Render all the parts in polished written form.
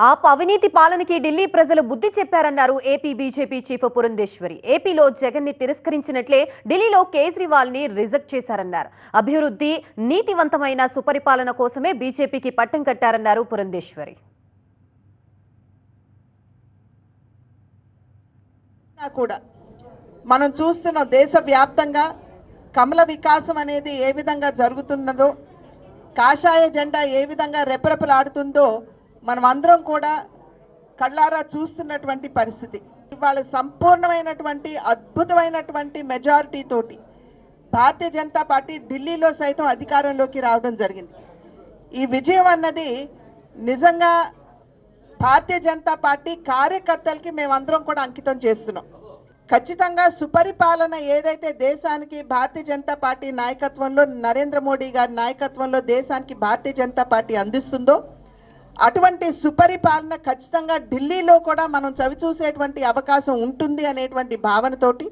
ఆప్ అవినీతి పాలనకి ఢిల్లీ ప్రజలు బుద్ధి చెప్పారన్నారు ఏపీ బీజేపీ చీఫ్ పురంధేశ్వరి. ఏపీలో జగన్ ని తిరస్కరించినట్లే ఢిల్లీలో కేజ్రీవాల్ ని రిజెక్ట్ చేశారన్నారు. అభివృద్ధి, నీతివంతమైన సుపరిపాలన కోసమే బీజేపీకి పట్టం కట్టారన్నారు పురంధేశ్వరి. మనం చూస్తున్న దేశవ్యాప్తంగా కమల వికాసం అనేది ఏ విధంగా జరుగుతున్నదో, కాషాయ జెండా ఏ విధంగా రెపరెపలాడుతుందో మనం అందరం కూడా కళ్ళారా చూస్తున్నటువంటి పరిస్థితి. ఇవాళ సంపూర్ణమైనటువంటి అద్భుతమైనటువంటి మెజారిటీ తోటి భారతీయ జనతా పార్టీ ఢిల్లీలో సైతం అధికారంలోకి రావడం జరిగింది. ఈ విజయం అన్నది నిజంగా భారతీయ జనతా పార్టీ కార్యకర్తలకి మేమందరం కూడా అంకితం చేస్తున్నాం. ఖచ్చితంగా సుపరిపాలన ఏదైతే దేశానికి భారతీయ జనతా పార్టీ నాయకత్వంలో, నరేంద్ర మోడీ గారి నాయకత్వంలో దేశానికి భారతీయ జనతా పార్టీ అందిస్తుందో అటువంటి సుపరిపాలన ఖచ్చితంగా ఢిల్లీలో కూడా మనం చవిచూసేటువంటి అవకాశం ఉంటుంది అనేటువంటి భావనతోటి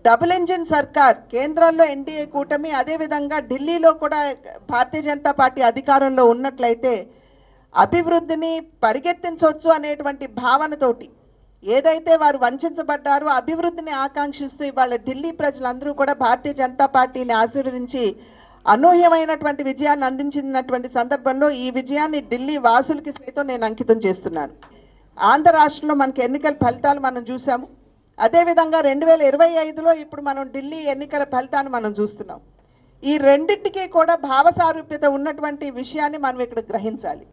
డబుల్ ఇంజిన్ సర్కార్, కేంద్రంలో ఎన్డీఏ కూటమి, అదేవిధంగా ఢిల్లీలో కూడా భారతీయ జనతా పార్టీ అధికారంలో ఉన్నట్లయితే అభివృద్ధిని పరిగెత్తించవచ్చు అనేటువంటి భావనతోటి ఏదైతే వారు వంచబడ్డారో అభివృద్ధిని ఆకాంక్షిస్తూ ఇవాళ ఢిల్లీ ప్రజలందరూ కూడా భారతీయ జనతా పార్టీని ఆశీర్వదించి అనూహ్యమైనటువంటి విజయాన్ని అందించినటువంటి సందర్భంలో ఈ విజయాన్ని ఢిల్లీ వాసులకి సైతం నేను అంకితం చేస్తున్నాను. ఆంధ్ర రాష్ట్రంలో మనకి ఎన్నికల ఫలితాలు మనం చూసాము. అదేవిధంగా 2025లో ఇప్పుడు మనం ఢిల్లీ ఎన్నికల ఫలితాన్ని మనం చూస్తున్నాం. ఈ రెండింటికి కూడా భావసారూప్యత ఉన్నటువంటి విషయాన్ని మనం ఇక్కడ గ్రహించాలి.